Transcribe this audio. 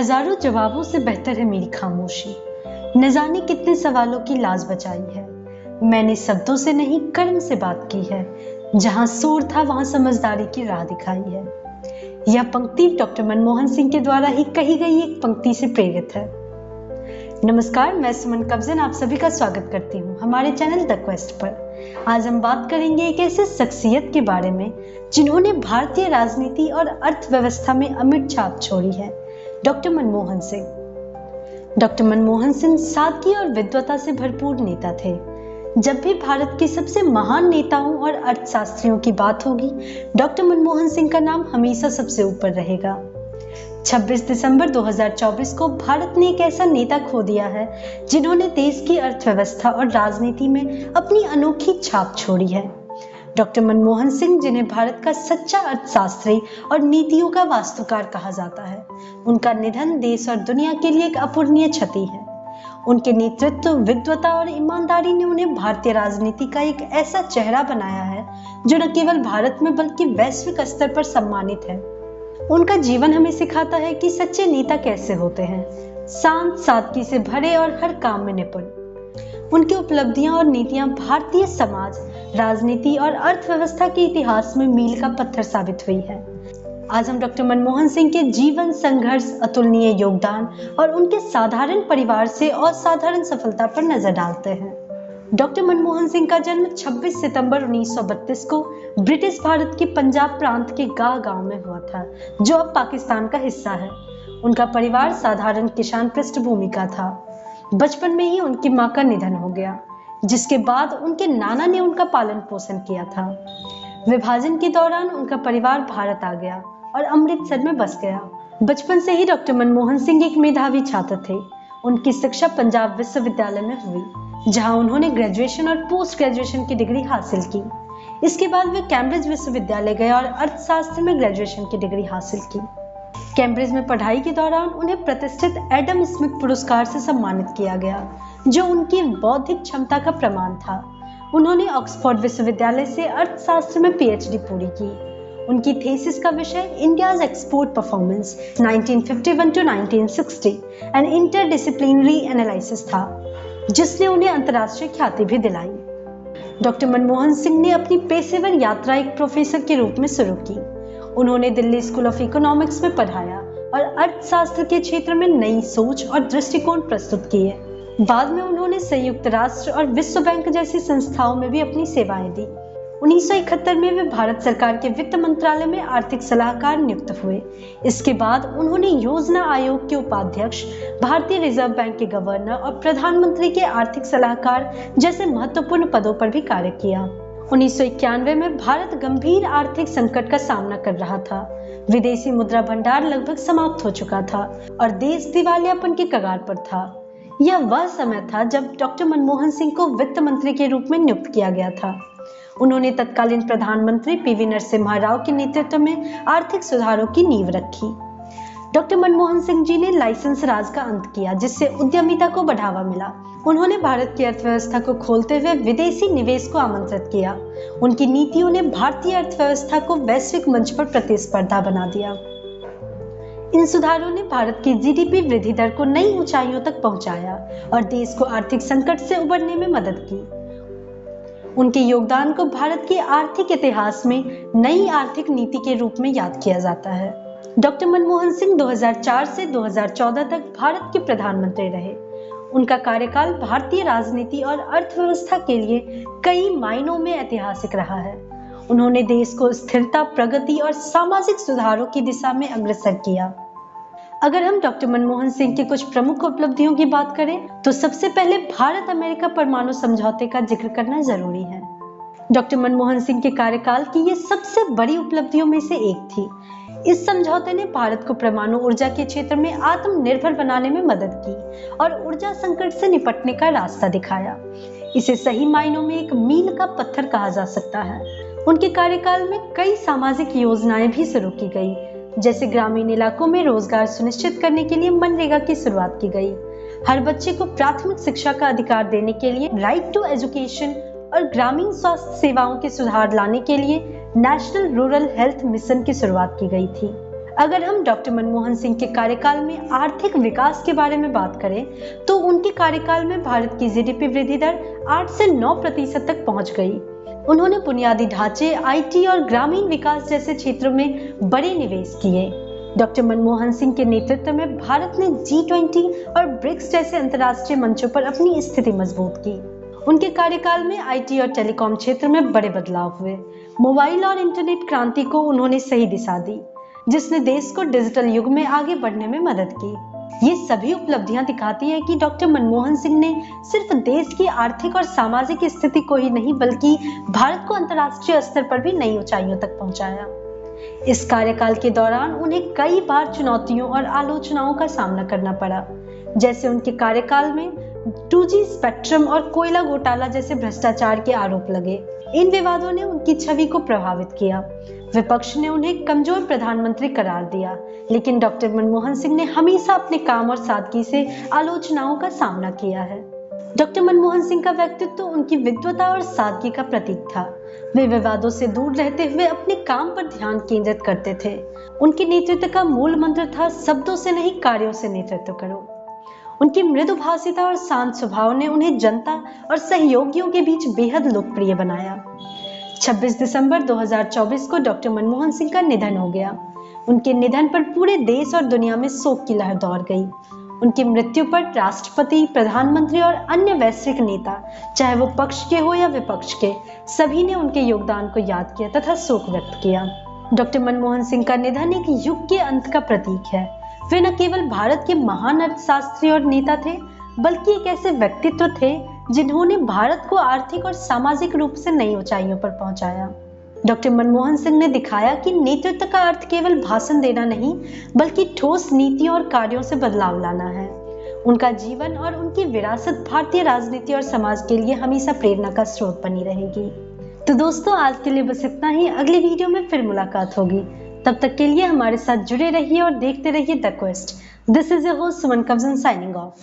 हजारों जवाबों से बेहतर है मेरी खामोशी। न जाने कितने सवालों की लाज बचाई है। मैंने शब्दों से नहीं कर्म से बात की है। जहां शोर था वहां समझदारी की राह दिखाई है। यह पंक्ति डॉक्टर मनमोहन सिंह के द्वारा ही कही गई एक पंक्ति से प्रेरित है। नमस्कार, मैं सुमन कब्जन आप सभी का स्वागत करती हूँ हमारे चैनल द क्वेस्ट पर। आज हम बात करेंगे एक ऐसे शख्सियत के बारे में जिन्होंने भारतीय राजनीति और अर्थव्यवस्था में अमिट छाप छोड़ी है, डॉक्टर मनमोहन सिंह। डॉक्टर मनमोहन सिंह सादगी और विद्वता से भरपूर नेता थे। जब भी भारत के सबसे महान नेताओं और अर्थशास्त्रियों की बात होगी, डॉक्टर मनमोहन सिंह का नाम हमेशा सबसे ऊपर रहेगा। 26 दिसंबर 2024 को भारत ने एक ऐसा नेता खो दिया है जिन्होंने देश की अर्थव्यवस्था और राजनीति में अपनी अनोखी छाप छोड़ी है। डॉक्टर मनमोहन सिंह, जिन्हें भारत का सच्चा अर्थशास्त्री और नीतियों का वास्तुकार कहा जाता है, उनका निधन देश और दुनिया के लिए एक अपूरणीय क्षति है। उनके नेतृत्व, विद्वता और ईमानदारी ने उन्हें भारतीय राजनीति का एक ऐसा चेहरा बनाया है जो न केवल भारत में बल्कि वैश्विक स्तर पर सम्मानित है। उनका जीवन हमें सिखाता है कि सच्चे नेता कैसे होते हैं, शांत, सादगी से भरे और हर काम में निपुण। उनकी उपलब्धियां और नीतियां भारतीय समाज, राजनीति और अर्थव्यवस्था के इतिहास में मील का पत्थर साबित हुई है। आज हम डॉक्टर मनमोहन सिंह के जीवन, संघर्ष, अतुलनीय योगदान और उनके साधारण परिवार से असाधारण सफलता पर नजर डालते हैं। डॉक्टर मनमोहन सिंह का जन्म 26 सितंबर 1932 को ब्रिटिश भारत के पंजाब प्रांत के गांव में हुआ था, जो अब पाकिस्तान का हिस्सा है। उनका परिवार साधारण किसान पृष्ठभूमि का था। बचपन में ही उनकी मां का निधन हो गया, जिसके बाद उनके नाना ने उनका पालन पोषण किया था। विभाजन के दौरान उनका परिवार भारत आ गया और अमृतसर में बस गया। बचपन से ही डॉक्टर मनमोहन सिंह एक मेधावी छात्र थे। उनकी शिक्षा पंजाब विश्वविद्यालय में हुई, जहां उन्होंने ग्रेजुएशन और पोस्ट ग्रेजुएशन की डिग्री हासिल की। इसके बाद वे कैम्ब्रिज विश्वविद्यालय गए और अर्थशास्त्र में ग्रेजुएशन की डिग्री हासिल की। कैम्ब्रिज में पढ़ाई के दौरान उन्हें प्रतिष्ठित एडम स्मिथ पुरस्कार से सम्मानित किया गया, जो उनकी बौद्धिक क्षमता का प्रमाण था। उन्होंने ऑक्सफोर्ड विश्वविद्यालय से अर्थशास्त्र में पीएचडी पूरी की। उनकी थीसिस का विषय India's export performance 1951 to 1960 and interdisciplinary analysis था, जिसने उन्हें अंतर्राष्ट्रीय ख्याति भी दिलाई। डॉक्टर मनमोहन सिंह ने अपनी पेशेवर यात्रा एक प्रोफेसर के रूप में शुरू की। उन्होंने दिल्ली स्कूल ऑफ इकोनॉमिक्स में पढ़ाया और अर्थशास्त्र के क्षेत्र में नई सोच और दृष्टिकोण प्रस्तुत किए। बाद में उन्होंने संयुक्त राष्ट्र और विश्व बैंक जैसी संस्थाओं में भी अपनी सेवाएं दी। 1971 में वे भारत सरकार के वित्त मंत्रालय में आर्थिक सलाहकार नियुक्त हुए। इसके बाद उन्होंने योजना आयोग के उपाध्यक्ष, भारतीय रिजर्व बैंक के गवर्नर और प्रधानमंत्री के आर्थिक सलाहकार जैसे महत्वपूर्ण पदों पर भी कार्य किया। 1991 में भारत गंभीर आर्थिक संकट का सामना कर रहा था। विदेशी मुद्रा भंडार लगभग समाप्त हो चुका था और देश दिवालियापन के कगार पर था। यह वह समय था जब डॉक्टर मनमोहन सिंह को वित्त मंत्री के रूप में नियुक्त किया गया था। उन्होंने तत्कालीन प्रधानमंत्री पीवी नरसिम्हा राव के नेतृत्व में आर्थिक सुधारों की नींव रखी। डॉक्टर मनमोहन सिंह जी ने लाइसेंस राज का अंत किया, जिससे उद्यमिता को बढ़ावा मिला। उन्होंने भारत की अर्थव्यवस्था को खोलते हुए विदेशी निवेश को आमंत्रित किया। उनकी नीतियों ने भारतीय अर्थव्यवस्था को वैश्विक मंच पर प्रतिस्पर्धा बना दिया। इन सुधारों ने भारत की जीडीपी वृद्धि दर को नई ऊंचाइयों तक पहुंचाया और देश को आर्थिक संकट से उबरने में मदद की। उनके योगदान को भारत के आर्थिक इतिहास में नई आर्थिक नीति के रूप में याद किया जाता है। डॉक्टर मनमोहन सिंह 2004 से 2014 तक भारत के प्रधानमंत्री रहे। उनका कार्यकाल भारतीय राजनीति और अर्थव्यवस्था के लिए कई मायनों में ऐतिहासिक रहा है। उन्होंने देश को स्थिरता, प्रगति और सामाजिक सुधारों की दिशा में अग्रसर किया। अगर हम डॉक्टर मनमोहन सिंह की कुछ प्रमुख उपलब्धियों की बात करें, तो सबसे पहले भारत अमेरिका परमाणु समझौते का जिक्र करना जरूरी है। डॉक्टर मनमोहन सिंह के कार्यकाल की ये सबसे बड़ी उपलब्धियों में से एक थी। इस समझौते ने भारत को परमाणु ऊर्जा के क्षेत्र में आत्मनिर्भर बनाने में मदद की और ऊर्जा संकट से निपटने का रास्ता दिखाया। इसे सही मायनों में एक मील का पत्थर कहा जा सकता है। उनके कार्यकाल में कई सामाजिक योजनाएं भी शुरू की गई, जैसे ग्रामीण इलाकों में रोजगार सुनिश्चित करने के लिए मनरेगा की शुरुआत की गई। हर बच्चे को प्राथमिक शिक्षा का अधिकार देने के लिए राइट टू एजुकेशन और ग्रामीण स्वास्थ्य सेवाओं के सुधार लाने के लिए नेशनल रूरल हेल्थ मिशन की शुरुआत की गई थी। अगर हम डॉक्टर मनमोहन सिंह के कार्यकाल में आर्थिक विकास के बारे में बात करें तो उनके कार्यकाल में भारत की जीडीपी वृद्धि दर 8 से 9% तक पहुंच गई। उन्होंने बुनियादी ढांचे, आईटी और ग्रामीण विकास जैसे क्षेत्रों में बड़े निवेश किए। डॉक्टर मनमोहन सिंह के नेतृत्व में भारत ने G20 और ब्रिक्स जैसे अंतर्राष्ट्रीय मंचों पर अपनी स्थिति मजबूत की। उनके कार्यकाल में आईटी और टेलीकॉम क्षेत्र में बड़े बदलाव हुए। मोबाइल और इंटरनेट क्रांति को उन्होंने सही दिशा दी, जिसने देश को डिजिटल युग में आगे बढ़ने में मदद की। ये सभी उपलब्धियां दिखाती है कि डॉक्टर मनमोहन सिंह ने सिर्फ देश की आर्थिक और सामाजिक स्थिति को ही नहीं बल्कि भारत को अंतर्राष्ट्रीय स्तर पर भी नई ऊंचाइयों तक पहुंचाया। इस कार्यकाल के दौरान उन्हें कई बार चुनौतियों और आलोचनाओं का सामना करना पड़ा, जैसे उनके कार्यकाल में 2G स्पेक्ट्रम और कोयला घोटाला जैसे भ्रष्टाचार के आरोप लगे। इन विवादों ने उनकी छवि को प्रभावित किया। विपक्ष ने उन्हें कमजोर प्रधानमंत्री करार दिया, लेकिन डॉक्टर मनमोहन सिंह ने हमेशा अपने काम और सादगी से आलोचनाओं का सामना किया है। डॉक्टर मनमोहन सिंह का व्यक्तित्व उनकी विद्वता और सादगी का प्रतीक था। वे विवादों से दूर रहते हुए अपने काम पर ध्यान केंद्रित करते थे। उनके नेतृत्व का मूल मंत्र था, शब्दों से नहीं कार्यों से नेतृत्व करो। उनकी मृदुभाषिता और शांत स्वभाव ने उन्हें जनता और सहयोगियों के बीच बेहद लोकप्रिय बनाया। 26 दिसंबर 2024 को डॉक्टर मनमोहन सिंह का निधन हो गया। उनके निधन पर पूरे देश और दुनिया में शोक की लहर दौड़ गई। उनकी मृत्यु पर राष्ट्रपति, प्रधानमंत्री और अन्य वैश्विक नेता, चाहे वो पक्ष के हो या विपक्ष के, सभी ने उनके योगदान को याद किया तथा शोक व्यक्त किया। डॉक्टर मनमोहन सिंह का निधन एक युग के अंत का प्रतीक है। वे न केवल भारत के महान अर्थशास्त्री और नेता थे, बल्कि एक ऐसे व्यक्तित्व थे जिन्होंने भारत को आर्थिक और सामाजिक रूप से नई ऊंचाइयों पर पहुंचाया। डॉक्टर मनमोहन सिंह ने दिखाया कि नेतृत्व का अर्थ केवल भाषण देना नहीं, बल्कि ठोस नीतियों और कार्यों से बदलाव लाना है। उनका जीवन और उनकी विरासत भारतीय राजनीति और समाज के लिए हमेशा प्रेरणा का स्रोत बनी रहेगी। तो दोस्तों, आज के लिए बस इतना ही। अगली वीडियो में फिर मुलाकात होगी। तब तक के लिए हमारे साथ जुड़े रहिए और देखते रहिए the quest. This is your host Suman Kabjan signing of.